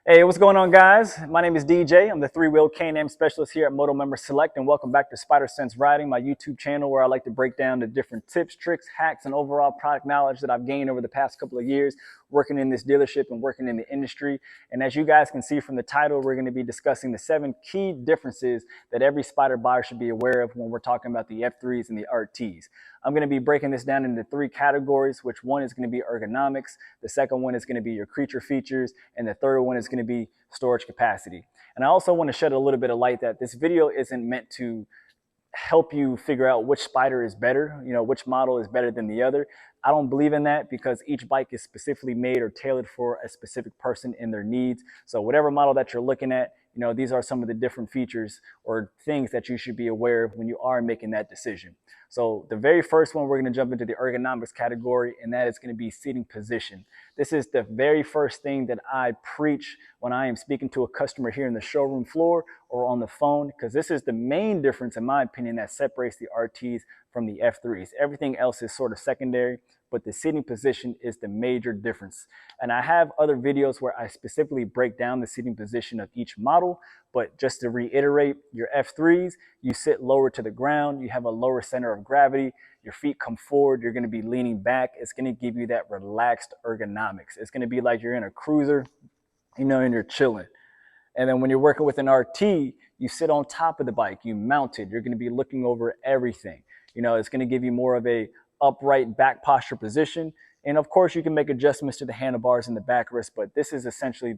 Hey, what's going on, guys? My name is DJ. I'm the three-wheel Can-Am specialist here at Motomember Select, and welcome back to Spyder Sense Riding, my YouTube channel where I like to break down the different tips, tricks, hacks, and overall product knowledge that I've gained over the past couple of years working in this dealership and working in the industry. And as you guys can see from the title, we're going to be discussing the 7 key differences that every Spyder buyer should be aware of when we're talking about the F3s and the RTs. I'm going to be breaking this down into 3 categories, which one is going to be ergonomics, the second one is going to be your creature features, and the third one is going to be storage capacity. And I also want to shed a little bit of light that this video isn't meant to help you figure out which Spyder is better, which model is better than the other. I don't believe in that because each bike is specifically made or tailored for a specific person and their needs. So whatever model that you're looking at, these are some of the different features or things that you should be aware of when you are making that decision. So the very first one, we're going to jump into the ergonomics category, and that is going to be seating position. This is the very first thing that I preach when I am speaking to a customer here in the showroom floor or on the phone, because this is the main difference, in my opinion, that separates the RTs from the F3s. Everything else is sort of secondary, but the seating position is the major difference. And I have other videos where I specifically break down the seating position of each model, but just to reiterate, your F3s, you sit lower to the ground, you have a lower center of gravity, your feet come forward, you're gonna be leaning back. It's gonna give you that relaxed ergonomics. It's gonna be like you're in a cruiser, and you're chilling. And then when you're working with an RT, you sit on top of the bike, you mount it, you're gonna be looking over everything. It's gonna give you more of a upright back posture position. And of course, you can make adjustments to the handlebars and the backrest, but this is essentially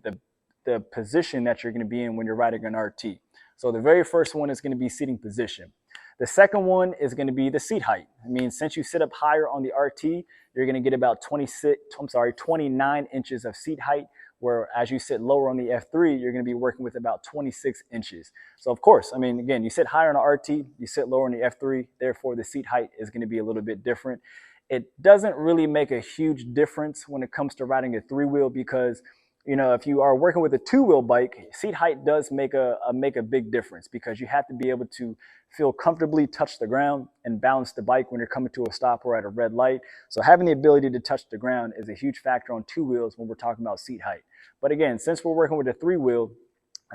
the position that you're going to be in when you're riding an RT. So the very first one is going to be seating position. The second one is going to be the seat height. I mean, since you sit up higher on the RT, you're going to get about 29 inches of seat height, where as you sit lower on the F3, you're going to be working with about 26 inches. So of course, I mean, again, you sit higher on the RT, you sit lower on the F3, therefore the seat height is going to be a little bit different. It doesn't really make a huge difference when it comes to riding a 3-wheel because if you are working with a 2-wheel bike, seat height does make a big difference because you have to be able to feel comfortably touch the ground and balance the bike when you're coming to a stop or at a red light. So having the ability to touch the ground is a huge factor on 2 wheels when we're talking about seat height. But again, since we're working with a 3-wheel,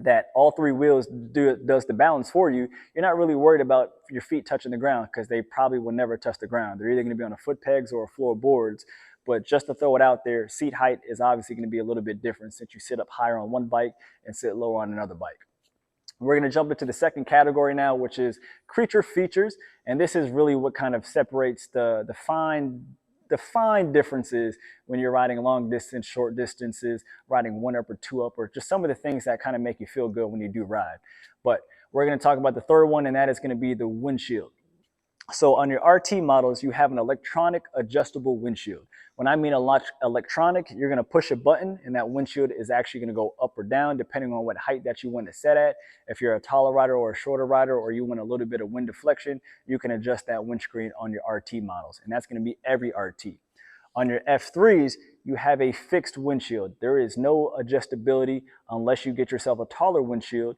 that all 3 wheels does the balance for you, you're not really worried about your feet touching the ground because they probably will never touch the ground. They're either going to be on a foot pegs or a floorboards. But just to throw it out there, seat height is obviously going to be a little bit different since you sit up higher on one bike and sit lower on another bike. We're going to jump into the second category now, which is creature features. And this is really what kind of separates the fine differences when you're riding long distance, short distances, riding 1 up or 2 up, or just some of the things that kind of make you feel good when you do ride. But we're going to talk about the third one, and that is going to be the windshield. So on your RT models, you have an electronic adjustable windshield. When I mean electronic, you're going to push a button and that windshield is actually going to go up or down depending on what height that you want to set at. If you're a taller rider or a shorter rider, or you want a little bit of wind deflection, you can adjust that windscreen on your RT models, and that's going to be every RT. On your F3s, you have a fixed windshield. There is no adjustability unless you get yourself a taller windshield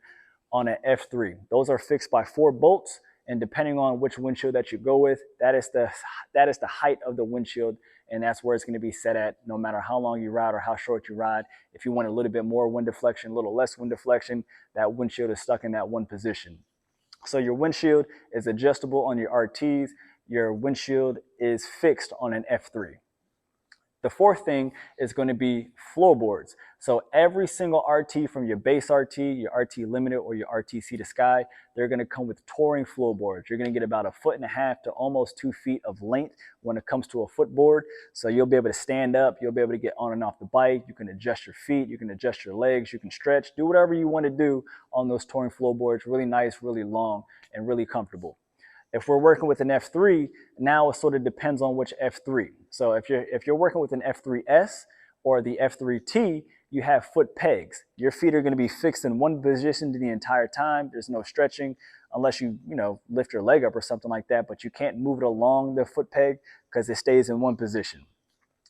on an F3. Those are fixed by 4 bolts. And depending on which windshield that you go with, that is the height of the windshield, and that's where it's going to be set at no matter how long you ride or how short you ride. If you want a little bit more wind deflection, a little less wind deflection, that windshield is stuck in that one position. So your windshield is adjustable on your RTs. Your windshield is fixed on an F3. The fourth thing is going to be floorboards. So every single RT, from your base RT, your RT Limited, or your RT Sea to Sky, they're going to come with touring floorboards. You're going to get about 1.5 feet to almost 2 feet of length when it comes to a footboard. So you'll be able to stand up, you'll be able to get on and off the bike, you can adjust your feet, you can adjust your legs, you can stretch, do whatever you want to do on those touring floorboards. Really nice, really long, and really comfortable. If we're working with an F3, now it sort of depends on which F3. So if you're working with an F3S or the F3T, you have foot pegs. Your feet are going to be fixed in one position the entire time. There's no stretching unless you lift your leg up or something like that, but you can't move it along the foot peg because it stays in one position.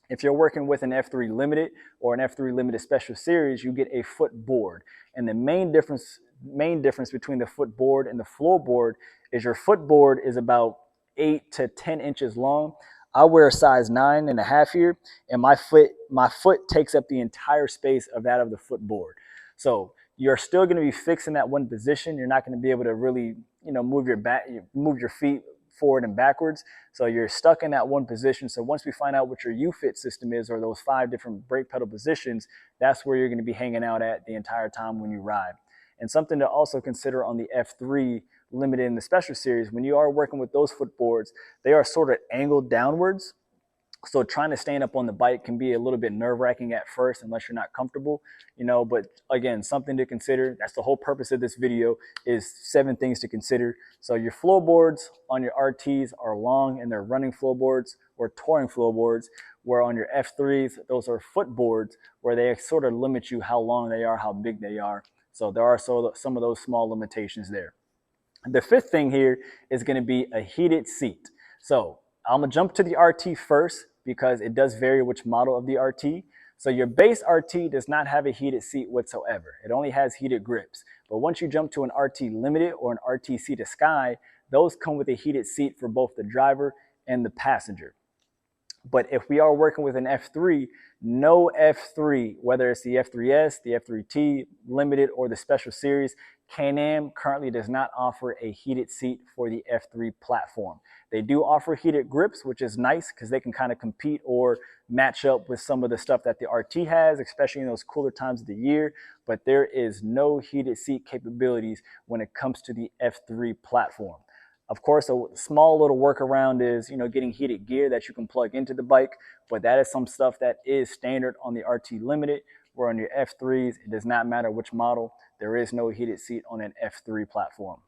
If you're working with an F3 Limited or an F3 Limited Special Series, you get a footboard. And the main difference between the footboard and the floorboard is your footboard is about 8 to 10 inches long. I wear a size 9.5 here, and my foot takes up the entire space of that of the footboard. So you're still going to be fixed in that one position. You're not going to be able to really, move your feet forward and backwards. So you're stuck in that one position. So once we find out what your U-fit system is, or those 5 different brake pedal positions, that's where you're going to be hanging out at the entire time when you ride. And something to also consider on the F3 Limited in the Special Series, when you are working with those footboards, they are sort of angled downwards. So trying to stand up on the bike can be a little bit nerve-wracking at first unless you're not comfortable, but again, something to consider. That's the whole purpose of this video, is 7 things to consider. So your floorboards on your RTs are long and they're running floorboards or touring floorboards, where on your F3s, those are footboards where they sort of limit you how long they are, how big they are. So there are some of those small limitations there. The 5th thing here is going to be a heated seat. So I'm going to jump to the RT first because it does vary which model of the RT. So your base RT does not have a heated seat whatsoever. It only has heated grips. But once you jump to an RT Limited or an RT Sea to Sky, those come with a heated seat for both the driver and the passenger. But if we are working with an F3, no F3, whether it's the F3S, the F3T, Limited, or the Special Series, Can-Am currently does not offer a heated seat for the F3 platform. They do offer heated grips, which is nice because they can kind of compete or match up with some of the stuff that the RT has, especially in those cooler times of the year. But there is no heated seat capabilities when it comes to the F3 platform. Of course, a small little workaround is, getting heated gear that you can plug into the bike, but that is some stuff that is standard on the RT Limited, where on your F3s, it does not matter which model, there is no heated seat on an F3 platform.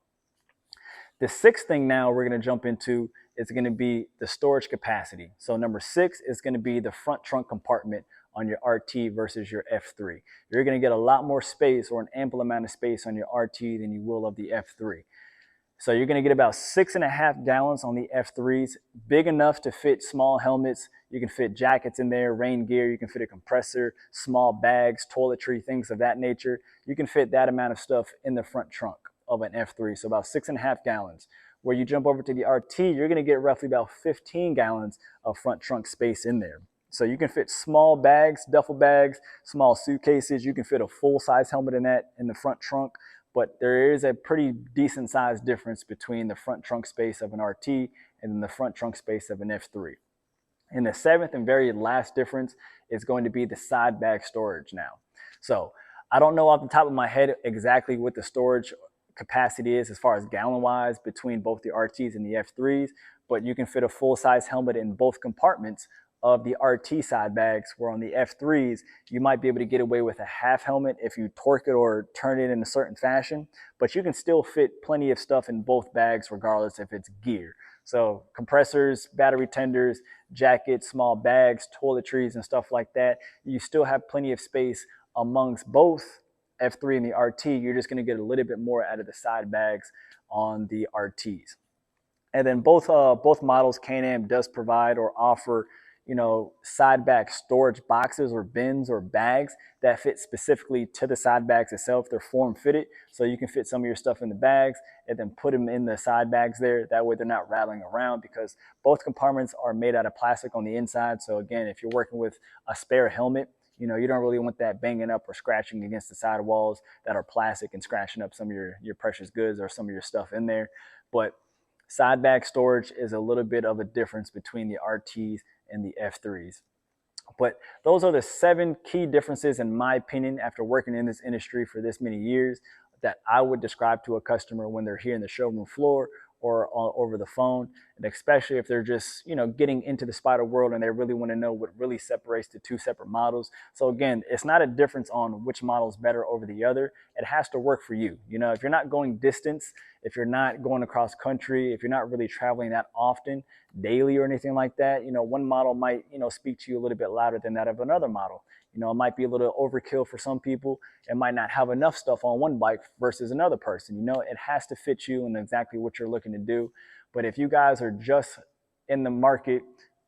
The 6th thing now we're going to jump into is going to be the storage capacity. So number 6 is going to be the front trunk compartment on your RT versus your F3. You're going to get a lot more space, or an ample amount of space on your RT than you will of the F3. So you're going to get about 6.5 gallons on the F3s, big enough to fit small helmets. You can fit jackets in there, rain gear, you can fit a compressor, small bags, toiletry, things of that nature. You can fit that amount of stuff in the front trunk of an F3, so about 6.5 gallons. Where you jump over to the RT, you're going to get roughly about 15 gallons of front trunk space in there. So you can fit small bags, duffel bags, small suitcases. You can fit a full-size helmet in the front trunk. But there is a pretty decent size difference between the front trunk space of an RT and then the front trunk space of an F3. And the 7th and very last difference is going to be the side bag storage now. So I don't know off the top of my head exactly what the storage capacity is as far as gallon wise between both the RTs and the F3s, but you can fit a full-size helmet in both compartments of the RT side bags, where on the F3s, you might be able to get away with a half helmet if you torque it or turn it in a certain fashion, but you can still fit plenty of stuff in both bags regardless if it's gear. So compressors, battery tenders, jackets, small bags, toiletries, and stuff like that, you still have plenty of space amongst both F3 and the RT. You're just going to get a little bit more out of the side bags on the RTs. And then both models, Can-Am does provide or offer side bag storage boxes or bins or bags that fit specifically to the side bags itself. They're form fitted, so you can fit some of your stuff in the bags and then put them in the side bags there. That way they're not rattling around, because both compartments are made out of plastic on the inside. So again, if you're working with a spare helmet, you don't really want that banging up or scratching against the side walls that are plastic and scratching up some of your precious goods or some of your stuff in there. But side bag storage is a little bit of a difference between the RTs and the F3s. But those are the 7 key differences, in my opinion, after working in this industry for this many years, that I would describe to a customer when they're here in the showroom floor or over the phone, and especially if they're just getting into the Spyder world and they really want to know what really separates the 2 separate models. So again, it's not a difference on which model is better over the other. It has to work for you. If you're not going distance, if you're not going across country, if you're not really traveling that often daily or anything like that, one model might speak to you a little bit louder than that of another model. It might be a little overkill for some people. It might not have enough stuff on one bike versus another person. It has to fit you and exactly what you're looking to do. But if you guys are just in the market,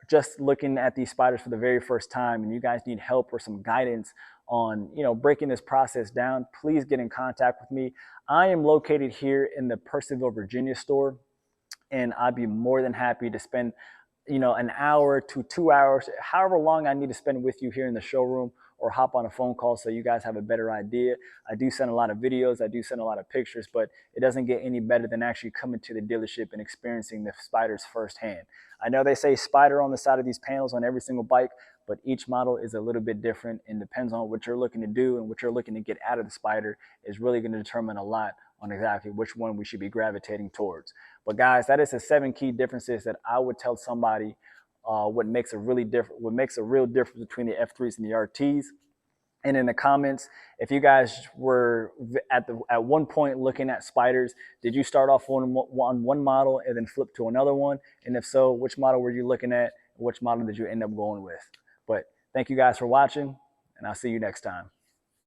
just looking at these Spyders for the very first time, and you guys need help or some guidance on breaking this process down, please get in contact with me. I am located here in the Purcellville, Virginia store, and I'd be more than happy to spend an hour to 2 hours, however long I need to spend with you here in the showroom, or hop on a phone call so you guys have a better idea. I do send a lot of videos, I do send a lot of pictures, but it doesn't get any better than actually coming to the dealership and experiencing the Spyders firsthand. I know they say Spyder on the side of these panels on every single bike, but each model is a little bit different and depends on what you're looking to do and what you're looking to get out of the Spyder is really going to determine a lot on exactly which one we should be gravitating towards. But guys, that is the 7 key differences that I would tell somebody what makes a real difference between the F3s and the RTs. And in the comments, if you guys were at one point looking at Spyders, did you start off on one model and then flip to another one? And if so, which model were you looking at? Which model did you end up going with? But thank you guys for watching, and I'll see you next time.